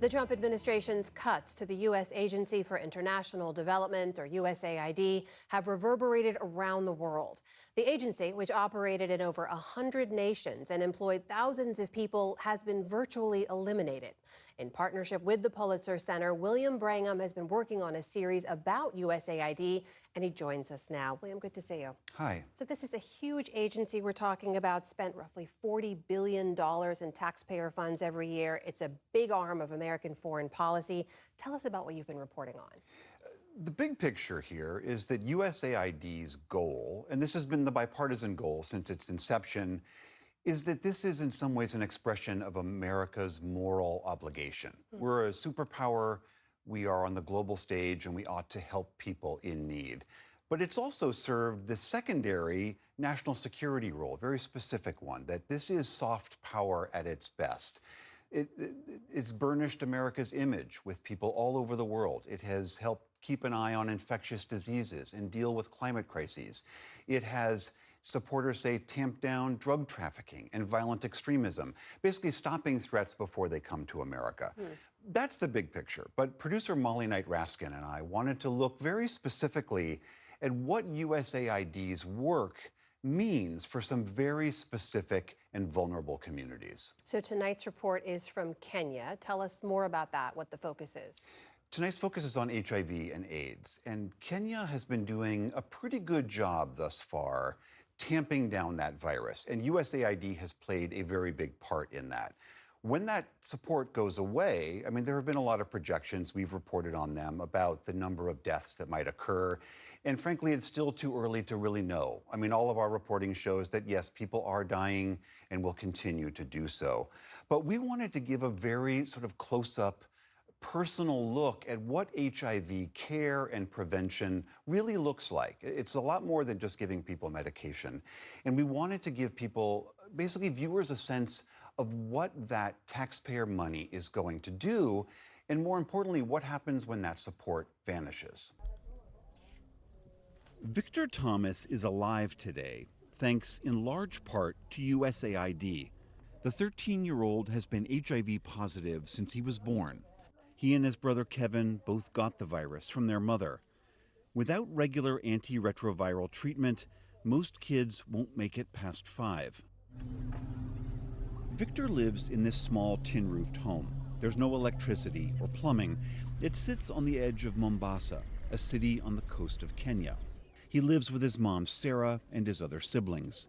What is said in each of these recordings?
The Trump administration's cuts to the U.S. Agency for International Development, or USAID, have reverberated around the world. The agency, which operated in over 100 nations and employed thousands of people, has been virtually eliminated. In partnership with the Pulitzer Center, William Brangham has been working on a series about USAID, and he joins us now. William, good to see you. Hi. So this is a huge agency we're talking about, spent roughly $40 billion in taxpayer funds every year. It's a big arm of American foreign policy. Tell us about what you've been reporting on. The big picture here is that USAID's goal, and this has been the bipartisan goal since its inception, is that this is in some ways an expression of America's moral obligation. We're a superpower. We are on the global stage, and we ought to help people in need. But it's also served the secondary national security role, a very specific one, that this is soft power at its best. It's burnished America's image with people all over the world. It has helped keep an eye on infectious diseases and deal with climate crises. It has, supporters say, tamped down drug trafficking and violent extremism, basically stopping threats before they come to America. That's the big picture. But producer Molly Knight Raskin and I wanted to look very specifically at what USAID's work means for some very specific and vulnerable communities. So tonight's report is from Kenya. Tell us more about that, what the focus is. Tonight's focus is on HIV and AIDS, and Kenya has been doing a pretty good job thus far tamping down that virus, and USAID has played a very big part in that. When that support goes away, I mean, there have been a lot of projections, we've reported on them, about the number of deaths that might occur. And frankly, it's still too early to really know. I mean, all of our reporting shows that, yes, people are dying and will continue to do so. But we wanted to give a very sort of close-up, personal look at what HIV care and prevention really looks like. It's a lot more than just giving people medication. And we wanted to give people, basically viewers, a sense of what that taxpayer money is going to do, and more importantly, what happens when that support vanishes. Victor Thomas is alive today, thanks in large part to USAID. The 13-year-old has been HIV positive since he was born. He and his brother Kevin both got the virus from their mother. Without regular antiretroviral treatment, most kids won't make it past 5. Victor lives in this small tin-roofed home. There's no electricity or plumbing. It sits on the edge of Mombasa, a city on the coast of Kenya. He lives with his mom, Sarah, and his other siblings.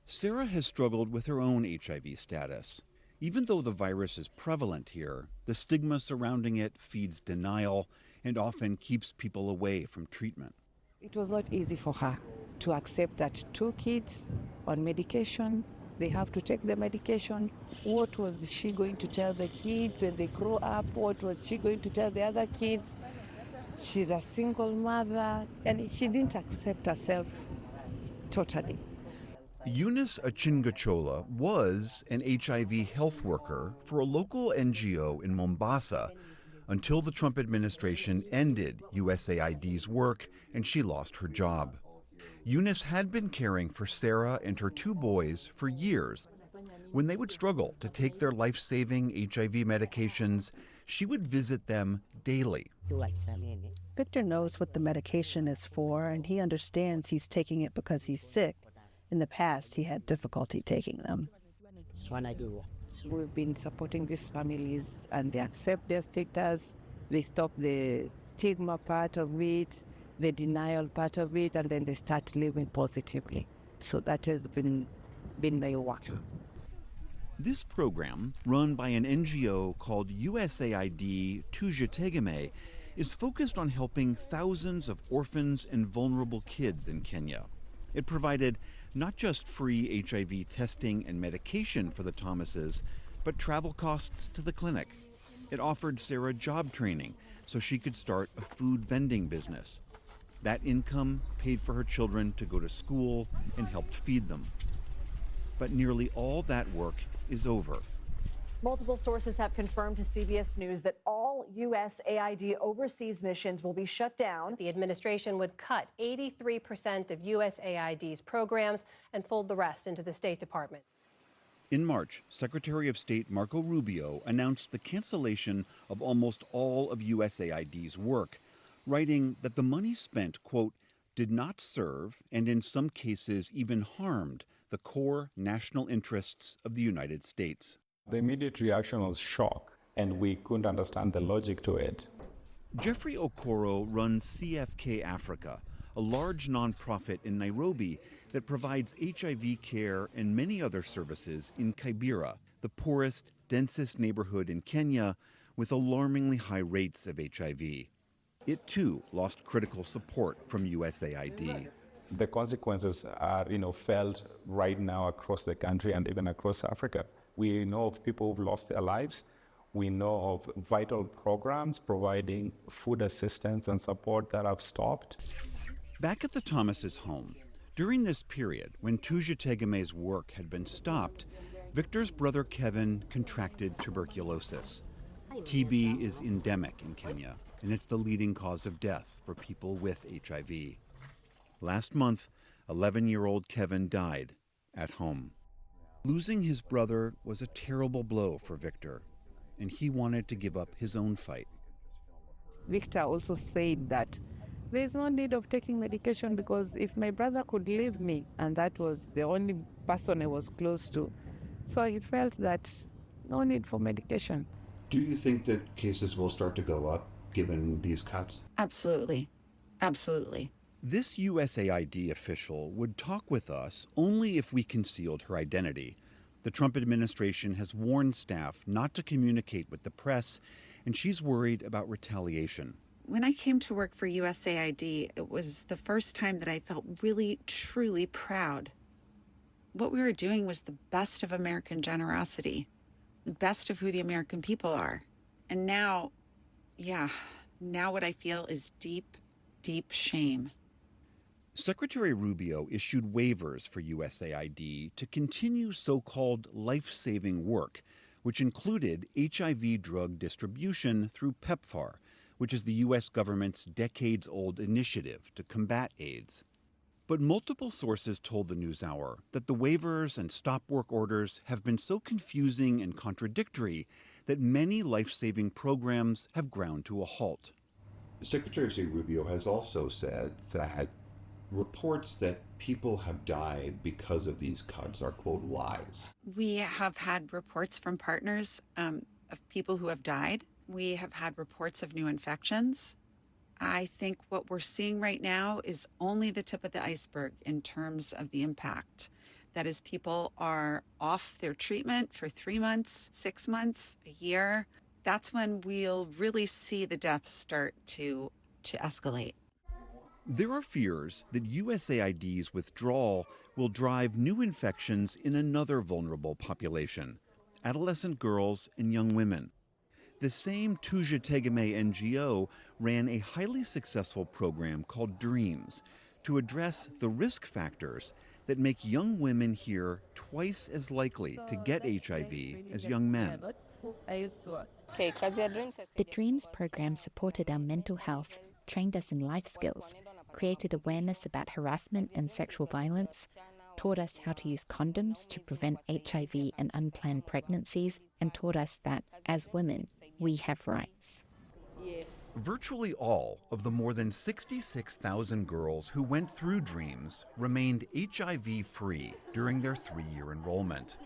Sarah has struggled with her own HIV status. Even though the virus is prevalent here, the stigma surrounding it feeds denial and often keeps people away from treatment. It was not easy for her to accept that 2 kids on medication, they have to take the medication. What was she going to tell the kids when they grow up? What was she going to tell the other kids? She's a single mother, and she didn't accept herself totally. Eunice Achingachola was an HIV health worker for a local NGO in Mombasa until the Trump administration ended USAID's work and she lost her job. Eunice had been caring for Sarah and her 2 boys for years. When they would struggle to take their life-saving HIV medications, she would visit them daily. Victor knows what the medication is for, and he understands he's taking it because he's sick. In the past, he had difficulty taking them. We've been supporting these families, and they accept their status. They stop the stigma part of it, the denial part of it, and then they start living positively. So that has been my work. This program, run by an NGO called USAID Tujategemee, is focused on helping thousands of orphans and vulnerable kids in Kenya. It provided not just free HIV testing and medication for the Thomases, but travel costs to the clinic. It offered Sarah job training so she could start a food vending business. That income paid for her children to go to school and helped feed them. But nearly all that work is over. Multiple sources have confirmed to CBS News that all USAID overseas missions will be shut down. The administration would cut 83% of USAID's programs and fold the rest into the State Department. In March, Secretary of State Marco Rubio announced the cancellation of almost all of USAID's work, writing that the money spent, quote, did not serve and in some cases even harmed the core national interests of the United States. The immediate reaction was shock, and we couldn't understand the logic to it. Jeffrey Okoro runs CFK Africa, a large nonprofit in Nairobi that provides HIV care and many other services in Kibera, the poorest, densest neighborhood in Kenya with alarmingly high rates of HIV. It too lost critical support from USAID. The consequences are, felt right now across the country and even across Africa. We know of people who've lost their lives. We know of vital programs providing food assistance and support that have stopped. Back at the Thomases' home, during this period when Tuja Tegeme's work had been stopped, Victor's brother Kevin contracted tuberculosis. TB is endemic in Kenya, and it's the leading cause of death for people with HIV. Last month, 11-year-old Kevin died at home. Losing his brother was a terrible blow for Victor, and he wanted to give up his own fight. Victor also said that there's no need of taking medication because if my brother could leave me, and that was the only person I was close to, so he felt that no need for medication. Do you think that cases will start to go up given these cuts? Absolutely. Absolutely. This USAID official would talk with us only if we concealed her identity. The Trump administration has warned staff not to communicate with the press, and she's worried about retaliation. When I came to work for USAID, it was the first time that I felt really, truly proud. What we were doing was the best of American generosity, the best of who the American people are. And now what I feel is deep, deep shame. Secretary Rubio issued waivers for USAID to continue so-called life-saving work, which included HIV drug distribution through PEPFAR, which is the U.S. government's decades-old initiative to combat AIDS. But multiple sources told the NewsHour that the waivers and stop work orders have been so confusing and contradictory that many life-saving programs have ground to a halt. Secretary of State Rubio has also said that reports that people have died because of these cuts are, quote, lies. We have had reports from partners of people who have died. We have had reports of new infections. I think what we're seeing right now is only the tip of the iceberg in terms of the impact. That is, people are off their treatment for 3 months, 6 months, a year. That's when we'll really see the deaths start to escalate. There are fears that USAID's withdrawal will drive new infections in another vulnerable population, adolescent girls and young women. The same Tuja Tegeme NGO ran a highly successful program called DREAMS to address the risk factors that make young women here twice as likely to get HIV as young men. The DREAMS program supported our mental health, trained us in life skills, created awareness about harassment and sexual violence, taught us how to use condoms to prevent HIV and unplanned pregnancies, and taught us that, as women, we have rights. Virtually all of the more than 66,000 girls who went through DREAMS remained HIV-free during their 3-year enrollment.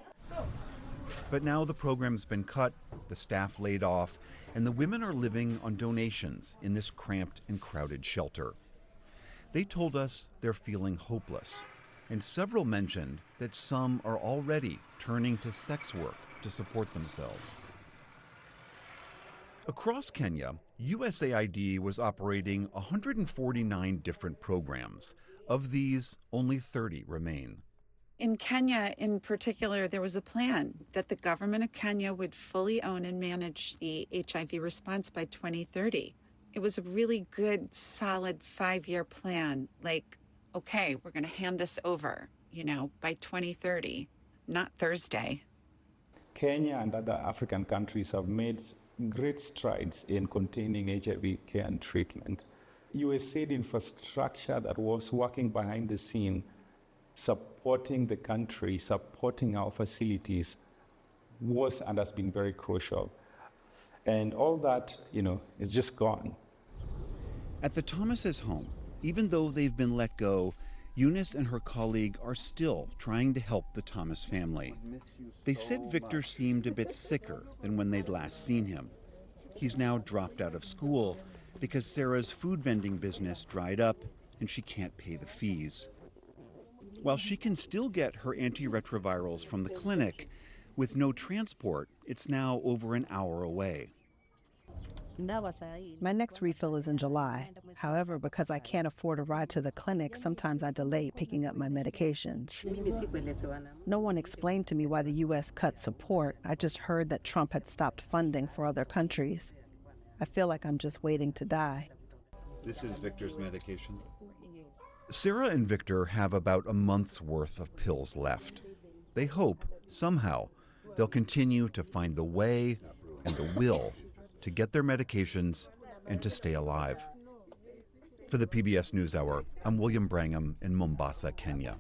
But now the program's been cut, the staff laid off, and the women are living on donations in this cramped and crowded shelter. They told us they're feeling hopeless, and several mentioned that some are already turning to sex work to support themselves. Across Kenya, USAID was operating 149 different programs. Of these, only 30 remain. In Kenya, in particular, there was a plan that the government of Kenya would fully own and manage the HIV response by 2030. It was a really good, solid 5-year plan. Like, okay, we're going to hand this over, by 2030, not Thursday. Kenya and other African countries have made great strides in containing HIV care and treatment. USAID infrastructure that was working behind the scene supporting the country, supporting our facilities was and has been very crucial. And all that, is just gone. At the Thomases' home, even though they've been let go, Eunice and her colleague are still trying to help the Thomas family. They said Victor seemed a bit sicker than when they'd last seen him. He's now dropped out of school because Sarah's food vending business dried up and she can't pay the fees. While she can still get her antiretrovirals from the clinic, with no transport, it's now over an hour away. My next refill is in July. However, because I can't afford a ride to the clinic, sometimes I delay picking up my medications. No one explained to me why the U.S. cut support. I just heard that Trump had stopped funding for other countries. I feel like I'm just waiting to die. This is Victor's medication? Sarah and Victor have about a month's worth of pills left. They hope, somehow, they'll continue to find the way and the will to get their medications and to stay alive. For the PBS NewsHour, I'm William Brangham in Mombasa, Kenya.